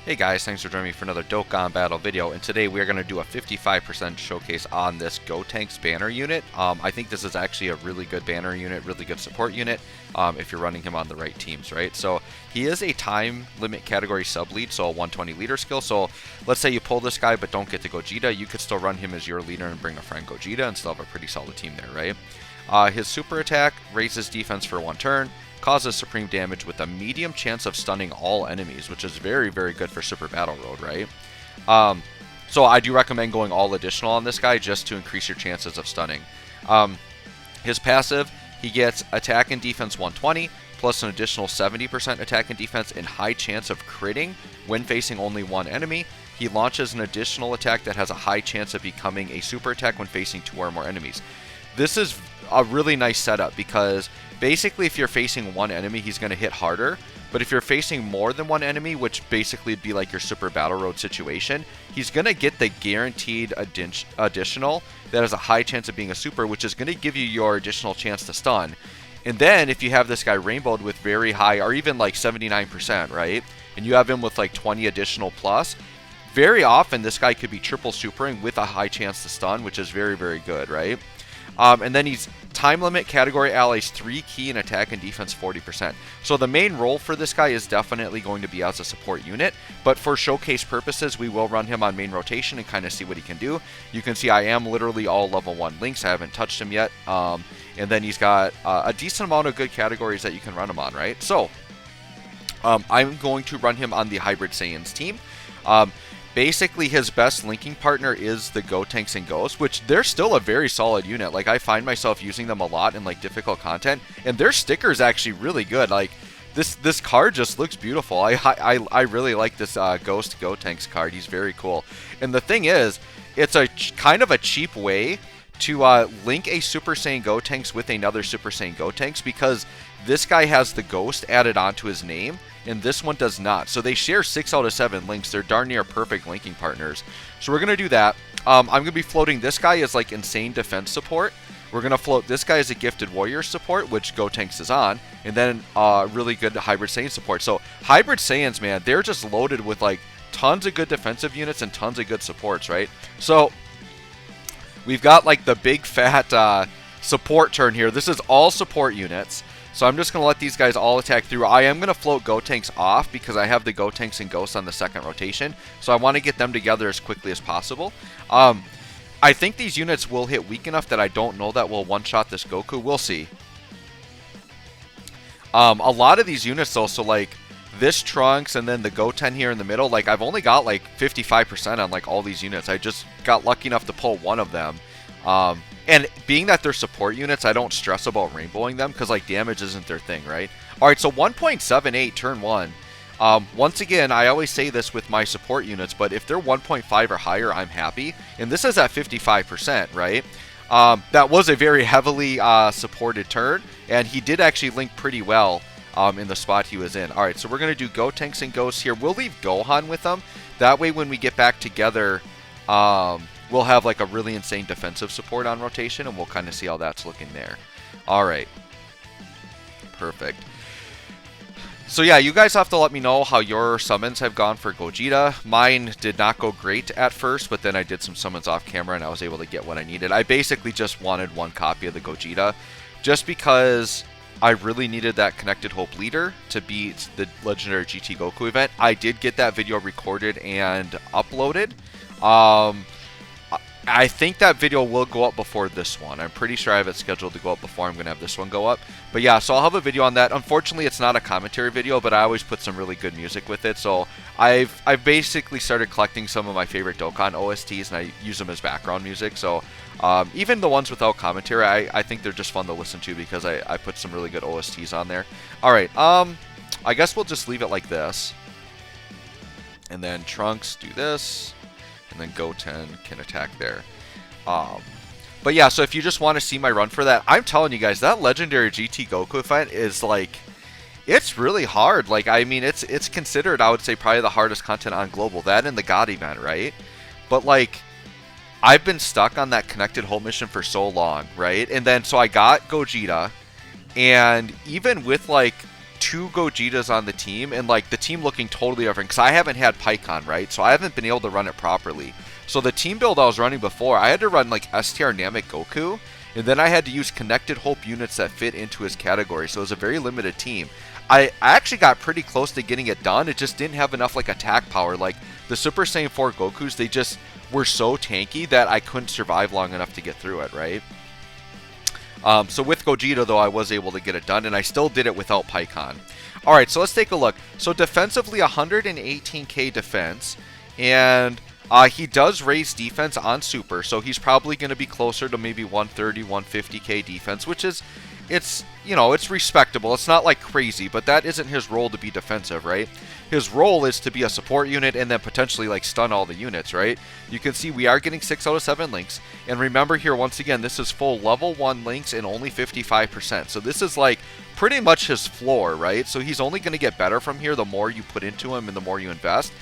Hey guys, thanks for joining me for another Dokkan Battle video, and today we are going to do a 55% showcase on this Gotenks banner unit. I think this is actually a really good banner unit, really good support unit, if you're running him on the right teams, right? So he is a time limit category sub-lead, so a 120 leader skill. So let's say you pull this guy but don't get to Gogeta, you could still run him as your leader and bring a friend Gogeta and still have a pretty solid team there, right? His super attack raises defense for one turn, causes supreme damage with a medium chance of stunning all enemies, which is very, very good for Super Battle Road, right? So I do recommend going all additional on this guy just to increase your chances of stunning. His passive, he gets attack and defense 120, plus an additional 70% attack and defense and high chance of critting when facing only one enemy. He launches an additional attack that has a high chance of becoming a super attack when facing two or more enemies. This is a really nice setup because basically if you're facing one enemy, he's going to hit harder. But if you're facing more than one enemy, which basically would be like your Super Battle Road situation, he's going to get the guaranteed additional that has a high chance of being a super, which is going to give you your additional chance to stun. And then if you have this guy rainbowed with very high, or even like 79%, right? And you have him with like 20 additional plus, very often this guy could be triple supering with a high chance to stun, which is very, very good, right? And then he's time limit category allies 3 key and attack and defense 40%. So the main role for this guy is definitely going to be as a support unit, but for showcase purposes, we will run him on main rotation and kind of see what he can do. You can see I am literally all level 1 links. I haven't touched him yet. And then he's got a decent amount of good categories that you can run him on, right? So I'm going to run him on the Hybrid Saiyans team. Basically, his best linking partner is the Gotenks and Ghosts, which they're still a very solid unit. Like, I find myself using them a lot in, like, difficult content, and their sticker is actually really good. Like, this card just looks beautiful. I really like this Ghost Gotenks card. He's very cool. And the thing is, it's a kind of a cheap way to link a Super Saiyan Gotenks with another Super Saiyan Gotenks, because this guy has the Ghost added onto his name, and this one does not. So they share 6 out of 7 links. They're darn near perfect linking partners. So we're going to do that. I'm going to be floating this guy as like insane defense support. We're going to float this guy as a gifted warrior support, which Gotenks is on, and then really good Hybrid Saiyan support. So Hybrid Saiyans, man, they're just loaded with like tons of good defensive units and tons of good supports, right? So we've got like the big fat support turn here. This is all support units. So I'm just going to let these guys all attack through. I am going to float Gotenks off because I have the Gotenks and Ghosts on the second rotation. So I want to get them together as quickly as possible. I think these units will hit weak enough that I don't know that we'll one-shot this Goku. We'll see. A lot of these units though, so like this Trunks and then the Goten here in the middle, like I've only got like 55% on like all these units. I just got lucky enough to pull one of them. And being that they're support units, I don't stress about rainbowing them because like damage isn't their thing, right? Alright, so 1.78 turn 1. Once again, I always say this with my support units, but if they're 1.5 or higher, I'm happy. And this is at 55%, right? That was a very heavily supported turn, and he did actually link pretty well in the spot he was in. Alright, so we're going to do Gotenks and Ghosts here. We'll leave Gohan with them. That way when we get back together, we'll have like a really insane defensive support on rotation, and we'll kind of see how that's looking there. Alright. Perfect. So yeah, you guys have to let me know how your summons have gone for Gogeta. Mine did not go great at first, but then I did some summons off camera and I was able to get what I needed. I basically just wanted one copy of the Gogeta, just because I really needed that Connected Hope leader to beat the Legendary GT Goku event. I did get that video recorded and uploaded. I think that video will go up before this one. I'm pretty sure I have it scheduled to go up before I'm going to have this one go up. But yeah, so I'll have a video on that. Unfortunately, it's not a commentary video, but I always put some really good music with it. So I've basically started collecting some of my favorite Dokkan OSTs, and I use them as background music. So even the ones without commentary, I think they're just fun to listen to because I put some really good OSTs on there. Alright, I guess we'll just leave it like this. And then Trunks do this. And then Goten can attack there. But yeah, so if you just want to see my run for that, I'm telling you guys, that Legendary GT Goku event is like, it's really hard. Like, I mean, it's considered, I would say, probably the hardest content on Global. That and the God event, right? But like, I've been stuck on that Connected Home mission for so long, right? And then, so I got Gogeta, and even with like two Gogetas on the team and like the team looking totally different because I haven't had PyCon, right? So I haven't been able to run it properly. So the team build I was running before, I had to run like STR Namek Goku, and then I had to use connected Hope units that fit into his category. So it was a very limited team. I actually got pretty close to getting it done. It just didn't have enough like attack power. Like the Super Saiyan 4 Gokus, they just were so tanky that I couldn't survive long enough to get through it, right? So with Gogeta, though, I was able to get it done, and I still did it without PyCon. Alright, so let's take a look. So defensively, 118k defense, and he does raise defense on Super, so he's probably going to be closer to maybe 130, 150k defense, which is, it's, you know, it's respectable. It's not like crazy, but that isn't his role to be defensive, right? His role is to be a support unit and then potentially like stun all the units, right? You can see we are getting 6 out of 7 links. And remember here, once again, this is full level 1 links and only 55%. So this is like pretty much his floor, right? So he's only going to get better from here the more you put into him and the more you invest.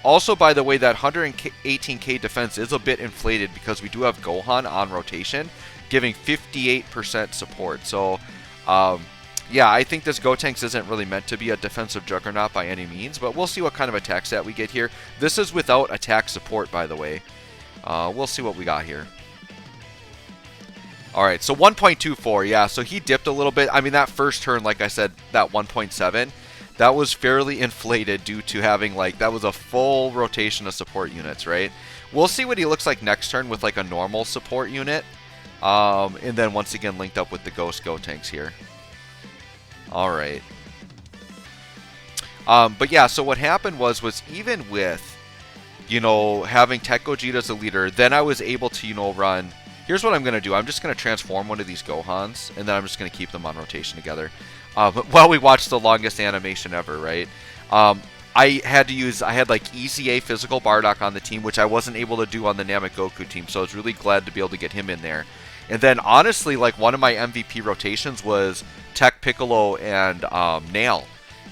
Also, by the way, that 118k defense is a bit inflated because we do have Gohan on rotation, giving 58% support. So, yeah, I think this Gotenks isn't really meant to be a defensive juggernaut by any means, but we'll see what kind of attack stat we get here. This is without attack support, by the way. We'll see what we got here. Alright, so 1.24, yeah, so he dipped a little bit. I mean, that first turn, like I said, that 1.7, that was fairly inflated due to having, like, that was a full rotation of support units, right? We'll see what he looks like next turn with, like, a normal support unit. And then once again linked up with the Ghost Gotenks here. Alright. But yeah, so what happened was even with, you know, having Tech Gogeta as a leader, then I was able to, you know, run... Here's what I'm going to do. I'm just going to transform one of these Gohans, and then I'm just going to keep them on rotation together. While we watch the longest animation ever, right? I had like EZA Physical Bardock on the team, which I wasn't able to do on the Namek Goku team, so I was really glad to be able to get him in there. And then, honestly, like, one of my MVP rotations was Tech Piccolo and Nail.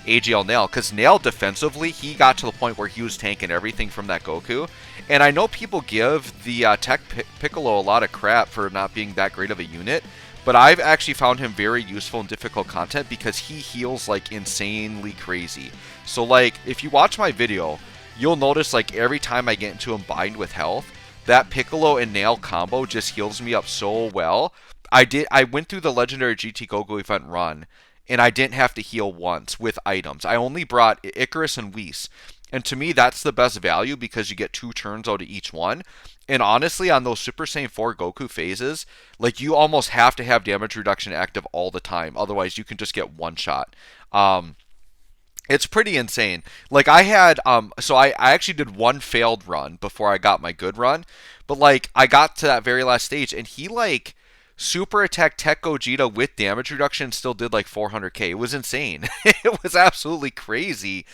AGL Nail. Because Nail, defensively, he got to the point where he was tanking everything from that Goku. And I know people give the Tech Piccolo a lot of crap for not being that great of a unit. But I've actually found him very useful in difficult content because he heals, like, insanely crazy. So, like, if you watch my video, you'll notice, like, every time I get into him bind with health, that Piccolo and Nail combo just heals me up so well. I went through the Legendary GT Goku event run, and I didn't have to heal once with items. I only brought Icarus and Whis. And to me, that's the best value because you get 2 turns out of each one. And honestly, on those Super Saiyan 4 Goku phases, like, you almost have to have damage reduction active all the time. Otherwise, you can just get one shot. It's pretty insane. Like, I had, so I actually did one failed run before I got my good run. But, like, I got to that very last stage, and he, like, super attacked Tech Gogeta with damage reduction, still did, like, 400k. It was insane. It was absolutely crazy.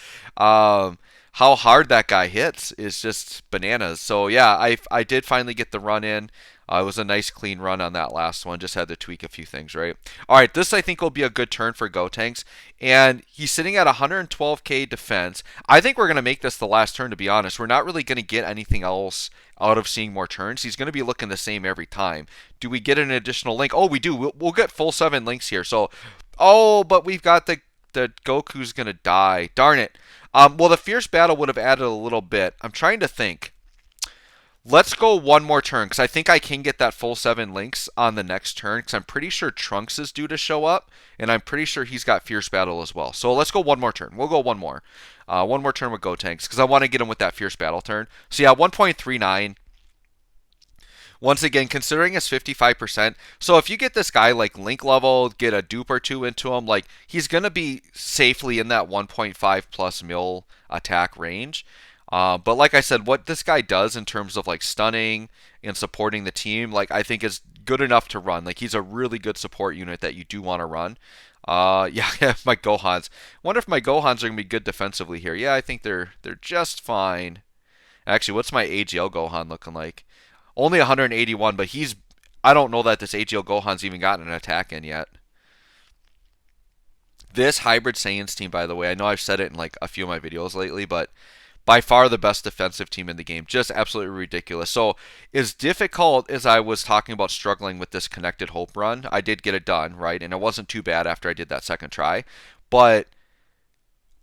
How hard that guy hits is just bananas. So, yeah, I did finally get the run in. It was a nice clean run on that last one. Just had to tweak a few things, right? All right, this I think will be a good turn for Gotenks. And he's sitting at 112k defense. I think we're going to make this the last turn, to be honest. We're not really going to get anything else out of seeing more turns. He's going to be looking the same every time. Do we get an additional link? Oh, we do. We'll get full 7 links here. So, oh, but we've got the Goku's going to die. Darn it. Well, the Fierce Battle would have added a little bit. I'm trying to think. Let's go one more turn, because I think I can get that full 7 links on the next turn, because I'm pretty sure Trunks is due to show up, and I'm pretty sure he's got Fierce Battle as well. So let's go one more turn. We'll go one more. One more turn with Gotenks, because I want to get him with that Fierce Battle turn. So yeah, 1.39. Once again, considering it's 55%, so if you get this guy like link level, get a dupe or 2 into him, like, he's going to be safely in that 1.5 plus mil attack range. But like I said, what this guy does in terms of like stunning and supporting the team, like, I think is good enough to run. Like, he's a really good support unit that you do want to run. Yeah, my Gohans. Wonder if my Gohans are going to be good defensively here. Yeah, I think they're just fine. Actually, what's my AGL Gohan looking like? Only 181, but I don't know that this AGL Gohan's even gotten an attack in yet. This Hybrid Saiyans team, by the way, I know I've said it in like a few of my videos lately, but by far the best defensive team in the game. Just absolutely ridiculous. So, as difficult as I was talking about struggling with this Connected Hope run, I did get it done, right? And it wasn't too bad after I did that second try. But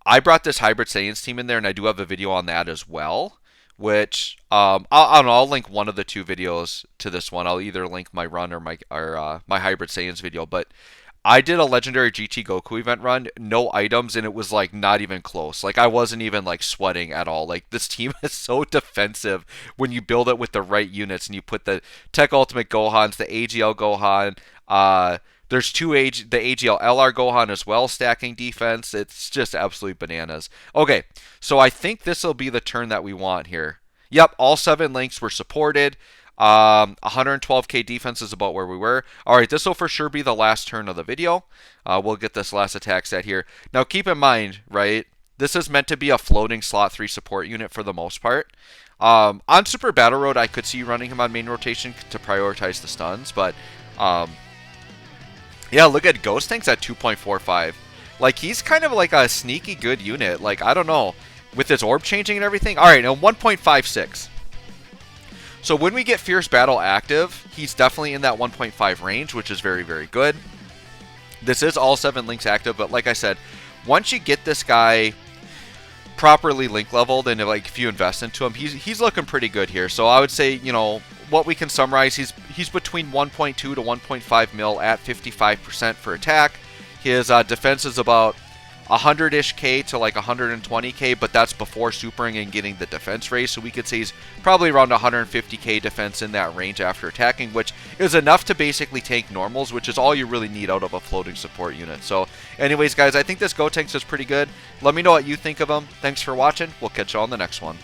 I brought this Hybrid Saiyans team in there, and I do have a video on that as well. Which I'll link one of the two videos to this one. I'll either link my run or my Hybrid Saiyans video. But I did a legendary GT Goku event run, no items, and it was like not even close. Like I wasn't even like sweating at all. Like this team is so defensive when you build it with the right units and you put the Tech Ultimate Gohans, the AGL Gohan. There's the AGL LR Gohan as well, stacking defense. It's just absolutely bananas. Okay, so I think this will be the turn that we want here. Yep, all 7 links were supported. 112k defense is about where we were. Alright, this will for sure be the last turn of the video. We'll get this last attack set here. Now keep in mind, right, this is meant to be a floating slot 3 support unit for the most part. On Super Battle Road, I could see running him on main rotation to prioritize the stuns, but yeah, look at Gotenks at 2.45. Like, he's kind of like a sneaky good unit. Like, I don't know, with his orb changing and everything. Alright, now 1.56. So when we get Fierce Battle active, he's definitely in that 1.5 range, which is very, very good. This is all 7 links active, but like I said, once you get this guy properly link leveled, and like if you invest into him, he's looking pretty good here. So I would say, you know, what we can summarize, he's between 1.2 to 1.5 mil at 55% for attack. His defense is about 100-ish K to like 120k, but that's before supering and getting the defense raise. So we could say he's probably around 150k defense in that range after attacking, which is enough to basically tank normals, which is all you really need out of a floating support unit. So anyways, guys, I think this Gotenks is pretty good. Let me know what you think of him. Thanks for watching. We'll catch you on the next one.